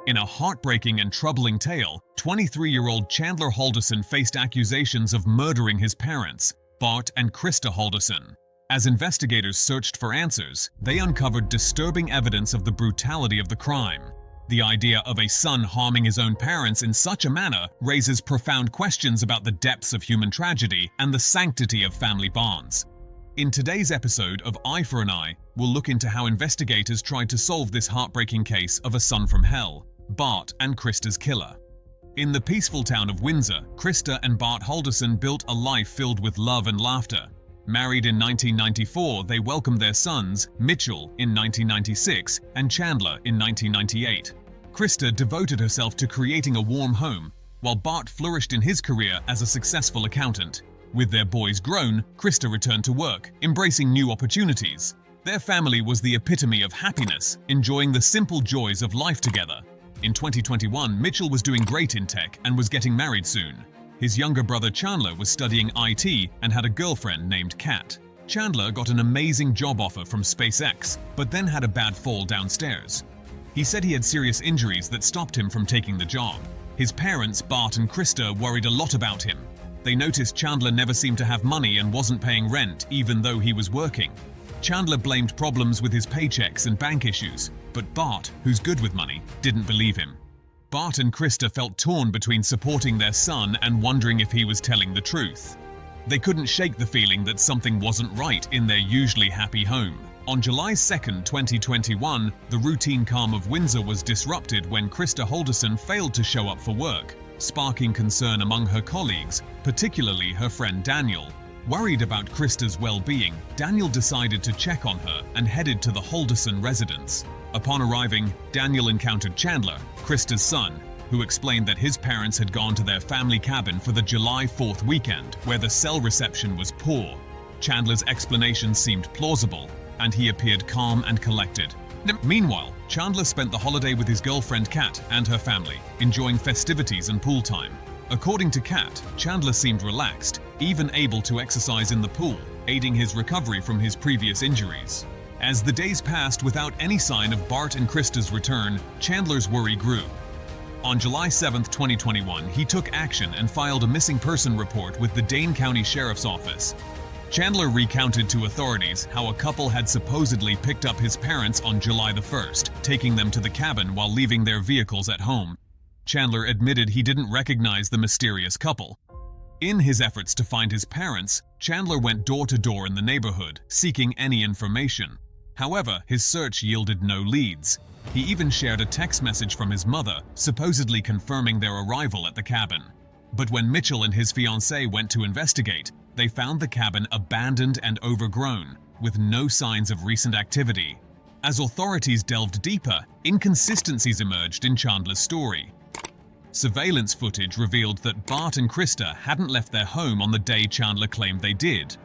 In a heartbreaking and troubling tale, 23-year-old Chandler Halderson faced accusations of murdering his parents, Bart and Krista Halderson. As investigators searched for answers, they uncovered disturbing evidence of the brutality of the crime. The idea of a son harming his own parents in such a manner raises profound questions about the depths of human tragedy and the sanctity of family bonds. In today's episode of Eye for an Eye, we'll look into how investigators tried to solve this heartbreaking case of a son from hell, Bart and Krista's killer. In the peaceful town of Windsor, Krista and Bart Halderson built a life filled with love and laughter. Married in 1994, they welcomed their sons, Mitchell in 1996 and Chandler in 1998. Krista devoted herself to creating a warm home, while Bart flourished in his career as a successful accountant. With their boys grown, Krista returned to work, embracing new opportunities. Their family was the epitome of happiness, enjoying the simple joys of life together. In 2021, Mitchell was doing great in tech and was getting married soon. His younger brother Chandler was studying IT and had a girlfriend named Kat. Chandler got an amazing job offer from SpaceX, but then had a bad fall downstairs. He said he had serious injuries that stopped him from taking the job. His parents, Bart and Krista, worried a lot about him. They noticed Chandler never seemed to have money and wasn't paying rent even though he was working. Chandler blamed problems with his paychecks and bank issues, but Bart, who's good with money, didn't believe him. Bart and Krista felt torn between supporting their son and wondering if he was telling the truth. They couldn't shake the feeling that something wasn't right in their usually happy home. On July 2, 2021, the routine calm of Windsor was disrupted when Krista Halderson failed to show up for work, sparking concern among her colleagues, particularly her friend Daniel. Worried about Krista's well-being, Daniel decided to check on her and headed to the Halderson residence. Upon arriving, Daniel encountered Chandler, Krista's son, who explained that his parents had gone to their family cabin for the July 4th weekend, where the cell reception was poor. Chandler's explanation seemed plausible, and he appeared calm and collected. Meanwhile, Chandler spent the holiday with his girlfriend Kat and her family, enjoying festivities and pool time. According to Kat, Chandler seemed relaxed, even able to exercise in the pool, aiding his recovery from his previous injuries. As the days passed without any sign of Bart and Krista's return, Chandler's worry grew. On July 7, 2021, he took action and filed a missing person report with the Dane County Sheriff's Office. Chandler recounted to authorities how a couple had supposedly picked up his parents on July 1st, taking them to the cabin while leaving their vehicles at home. Chandler admitted he didn't recognize the mysterious couple. In his efforts to find his parents, Chandler went door to door in the neighborhood, seeking any information. However, his search yielded no leads. He even shared a text message from his mother, supposedly confirming their arrival at the cabin. But when Mitchell and his fiancée went to investigate, they found the cabin abandoned and overgrown, with no signs of recent activity. As authorities delved deeper, inconsistencies emerged in Chandler's story. Surveillance footage revealed that Bart and Krista hadn't left their home on the day Chandler claimed they did.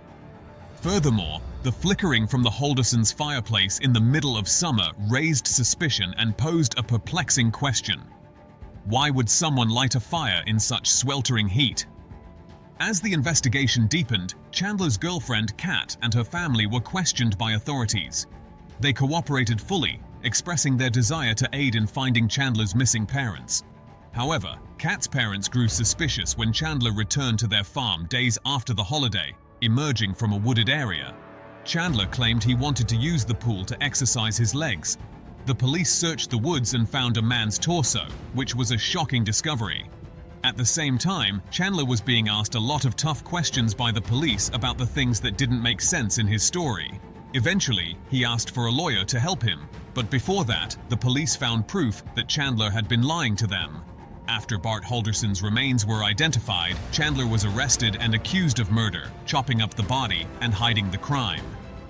Furthermore, the flickering from the Haldersons' fireplace in the middle of summer raised suspicion and posed a perplexing question. Why would someone light a fire in such sweltering heat? As the investigation deepened, Chandler's girlfriend Kat and her family were questioned by authorities. They cooperated fully, expressing their desire to aid in finding Chandler's missing parents. However, Kat's parents grew suspicious when Chandler returned to their farm days after the holiday, emerging from a wooded area. Chandler claimed he wanted to use the pool to exercise his legs. The police searched the woods and found a man's torso, which was a shocking discovery. At the same time, Chandler was being asked a lot of tough questions by the police about the things that didn't make sense in his story. Eventually, he asked for a lawyer to help him, but before that, the police found proof that Chandler had been lying to them. After Bart Halderson's remains were identified, Chandler was arrested and accused of murder, chopping up the body and hiding the crime.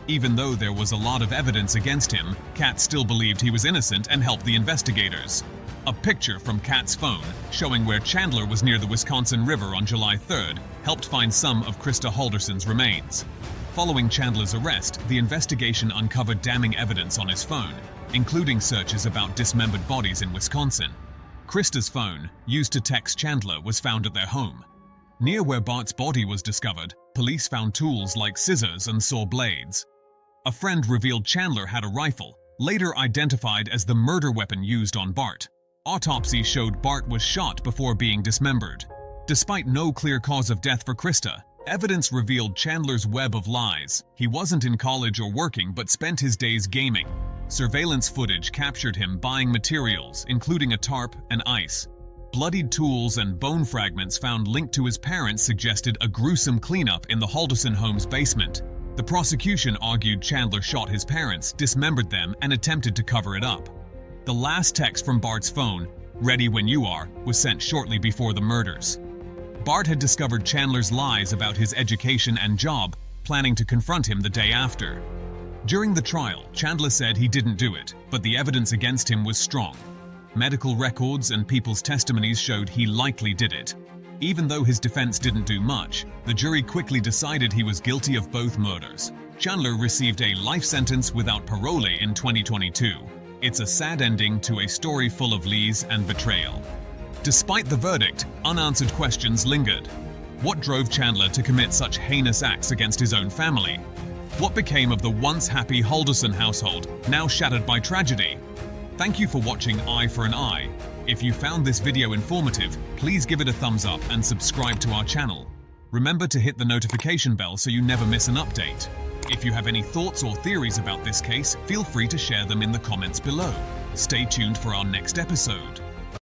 Even though there was a lot of evidence against him, Kat still believed he was innocent and helped the investigators. A picture from Kat's phone, showing where Chandler was near the Wisconsin River on July 3rd, helped find some of Krista Halderson's remains. Following Chandler's arrest, the investigation uncovered damning evidence on his phone, including searches about dismembered bodies in Wisconsin. Krista's phone, used to text Chandler, was found at their home. Near where Bart's body was discovered, police found tools like scissors and saw blades. A friend revealed Chandler had a rifle, later identified as the murder weapon used on Bart. Autopsy showed Bart was shot before being dismembered. Despite no clear cause of death for Krista, evidence revealed Chandler's web of lies. He wasn't in college or working but spent his days gaming. Surveillance footage captured him buying materials, including a tarp and ice. Bloodied tools and bone fragments found linked to his parents suggested a gruesome cleanup in the Halderson home's basement. The prosecution argued Chandler shot his parents, dismembered them, and attempted to cover it up. The last text from Bart's phone, "Ready when you are," was sent shortly before the murders. Bart had discovered Chandler's lies about his education and job, planning to confront him the day after. During the trial, Chandler said he didn't do it, but the evidence against him was strong. Medical records and people's testimonies showed he likely did it. Even though his defense didn't do much, the jury quickly decided he was guilty of both murders. Chandler received a life sentence without parole in 2022. It's a sad ending to a story full of lies and betrayal. Despite the verdict, unanswered questions lingered. What drove Chandler to commit such heinous acts against his own family? What became of the once happy Halderson household, now shattered by tragedy? Thank you for watching Eye for an Eye. If you found this video informative, please give it a thumbs up and subscribe to our channel. Remember to hit the notification bell so you never miss an update. If you have any thoughts or theories about this case, feel free to share them in the comments below. Stay tuned for our next episode.